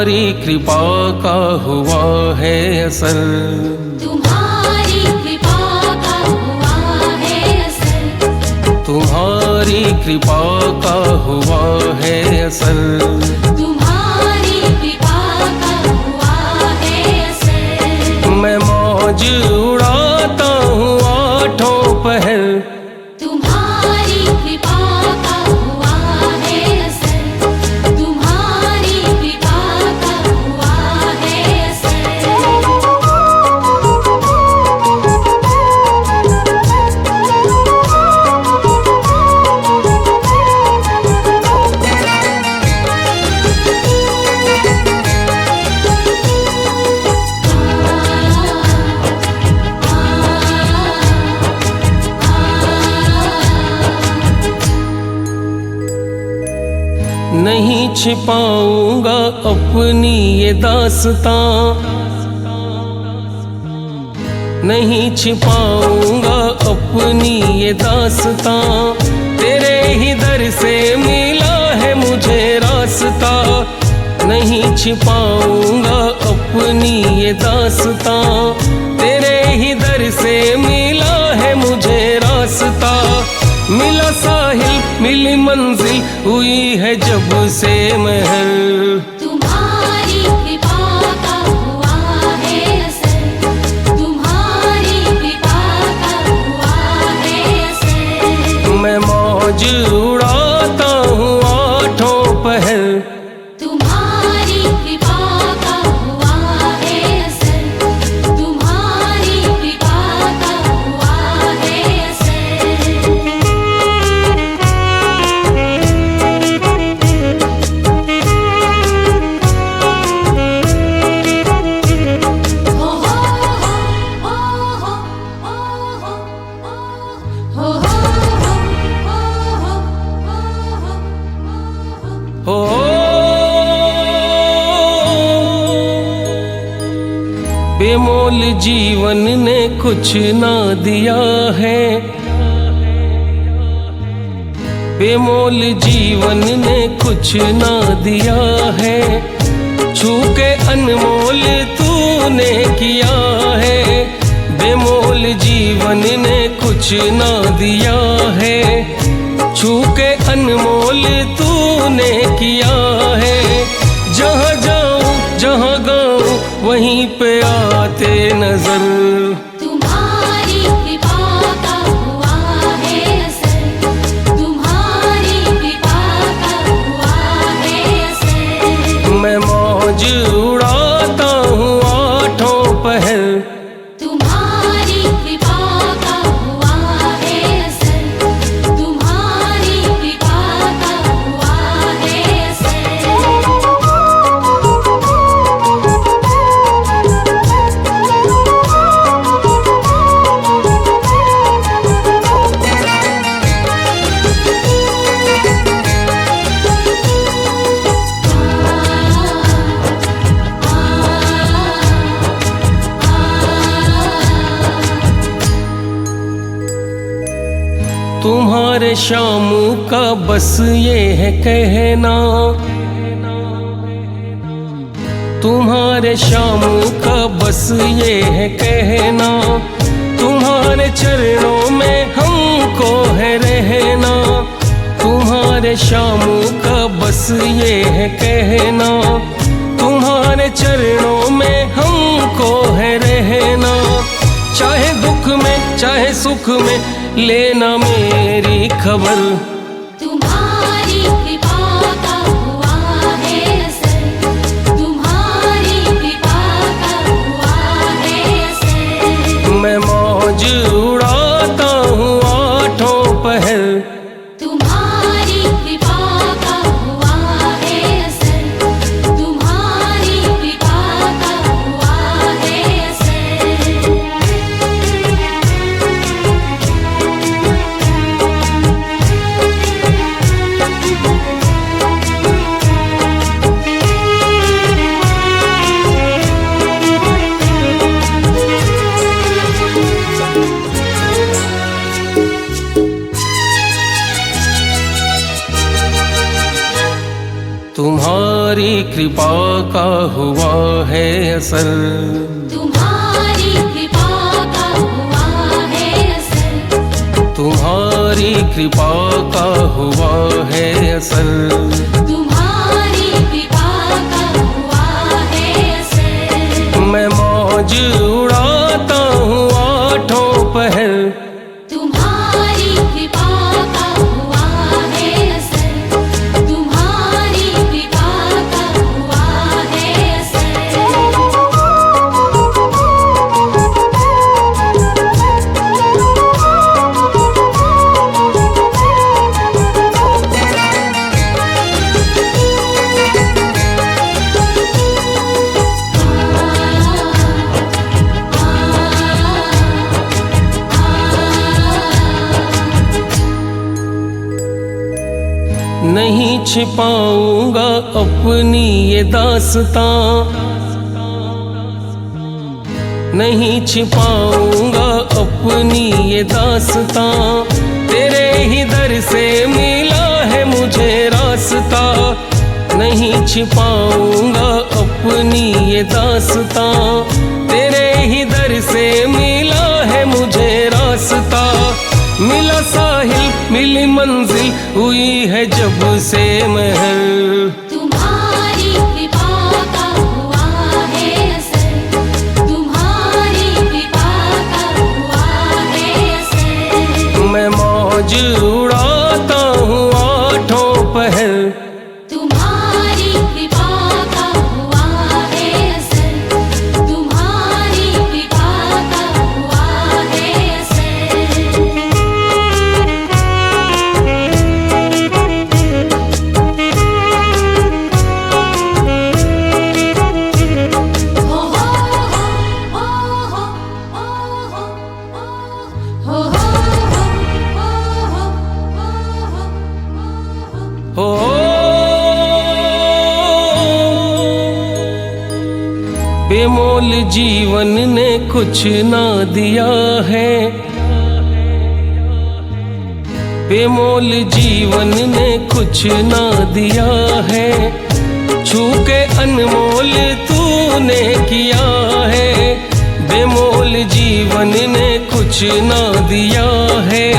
तुम्हारी कृपा का हुआ है असर, तुम्हारी कृपा का हुआ है असर, तुम्हारी कृपा का हुआ है असर, तुम्हारी कृपा का हुआ है असर। मैं मौज उड़ाता हूँ आठों पहर, तुम्हारी कृपा का हुआ है असर, तुम्हारी कृपा का हुआ है असर। नहीं छिपाऊंगा अपनी ये दास्तां, नहीं छिपाऊंगा अपनी ये दास्तां, तेरे ही दर से मिला है मुझे रास्ता, नहीं छिपाऊंगा अपनी ये दास्तां, तेरे ही दर से मिला है मुझे रास्ता, मिला साहिल मिली मंजिल हुई है जब से महर, तुम्हारी कृपा का हुआ है असर, तुम्हारी कृपा का हुआ है असर। मैं मौज उड़ाता हूँ आठों पहर, तुम्हारी कृपा का हुआ है असर, तुम्हारी कृपा का हुआ है असर। हो हो हो हो हो हो हो हो बेमोल जीवन ने कुछ ना दिया है, बेमोल जीवन ने कुछ ना दिया है, छू के अनमोल तूने किया है, बेमोल जीवन ने कुछ ना दिया है, छू के अनमोल तूने किया है, जहाँ जाऊँ जहाँ गाऊँ वहीं पे आते नजर, तुम्हारी कृपा का हुआ है असर, तुम्हारी कृपा का हुआ है असर। मैं मौज उड़ाता हूँ आठों पहर, तुम्हारी कृपा का हुआ है असर, तुम्हारी कृपा का हुआ है असर। तुम्हारे शाम का बस ये है कहना, तुम्हारे शाम का बस ये है कहना, तुम्हारे चरणों में हमको है रहना, तुम्हारे शाम का बस ये है कहना, तुम्हारे चरणों में हमको है रहना, चाहे दुख में चाहे सुख में लेना मेरी खबर, तुम्हारी कृपा का हुआ है असर, तुम्हारी कृपा का हुआ है असर। मैं मौज उड़ाता हूँ आठों पहर, तुम्हारी कृपा का हुआ है असर, तुम्हारी कृपा का हुआ है असर। तुम्हारी तुम्हारी कृपा का हुआ है असर, तुम्हारी कृपा का हुआ है असर, तुम्हारी कृपा का हुआ है असर, तुम्हारी कृपा का हुआ है असर। मैं मौज उड़ाता हूँ आठों पहर, तुम्हारी कृपा का हुआ है असर, तुम्हारी कृपा का हुआ है नहीं छिपाऊंगा अपनी ये दास्तां, नहीं छिपाऊंगा अपनी ये दास्तां, तेरे ही दर से मिला है मुझे रास्ता, नहीं छिपाऊंगा अपनी ये दास्तां, तेरे ही दर से मिला है मुझे रास्ता, मिला साहिल मिली मंजिल हुई है जब से महर, तुम्हारी कृपा का हुआ है असर, तुम्हारी कृपा का हुआ है असर। मैं मौज उड़ाता हूँ आठों पहर, तुम्हारी कृपा का हुआ है असर, तुम्हारी कृपा का हुआ है असर। हो बेमोल जीवन ने कुछ ना दिया है, बेमोल जीवन ने कुछ ना दिया है, छू के अनमोल तूने किया है, बेमोल जीवन ने कुछ ना दिया है,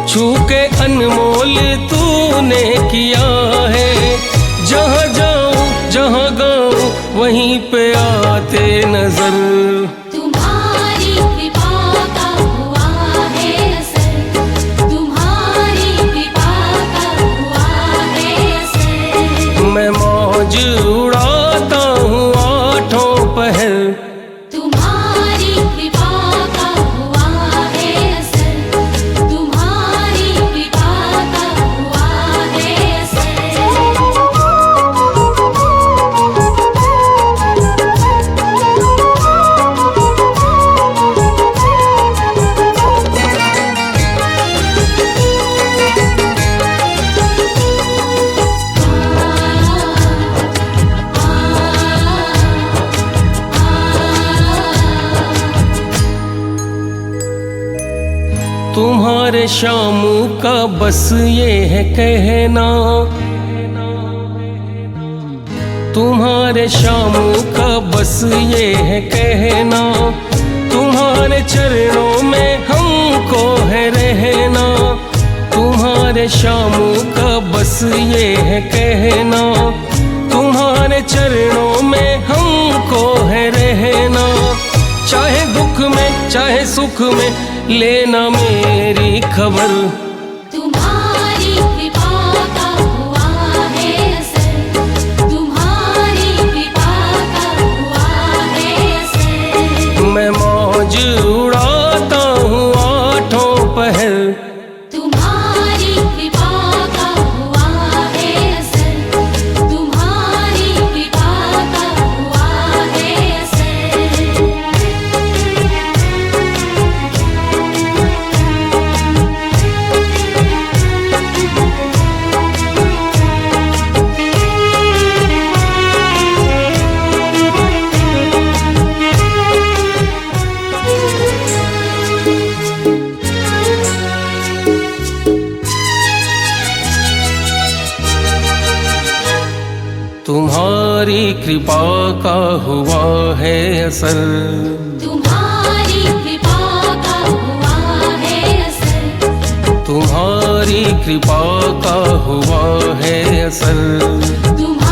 छू के अनमोल तूने किया है, जहाँ जाऊँ जहाँ गाऊँ वहीं पे आते नजर, तुम्हारी कृपा का हुआ है असर, तुम्हारी कृपा का हुआ है असर। मैं मौज उड़ाता हूँ आठों पहर, तुम्हारी कृपा का हुआ है असर, तुम्हारी कृपा का हुआ है असर। तुम्हारे शाम का बस ये है कहना, तुम्हारे शाम का बस ये है कहना, तुम्हारे चरणों में हमको है रहना, तुम्हारे शाम का बस ये है कहना, तुम्हारे चरणों में हमको है रहना, चाहे दुख में चाहे सुख में लेना मेरी खबर, तुम्हारी कृपा का हुआ है असर, तुम्हारी कृपा का हुआ है असर। मैं मौज उड़ाता हूँ आठों पहर, तुम्हारी कृपा का हुआ है असर, तुम्हारी कृपा का हुआ है असर। तुम्हारी कृपा का हुआ है असर, तुम्हारी कृपा का हुआ है असर, तुम्हारी कृपा का हुआ है असर। तुम्हारी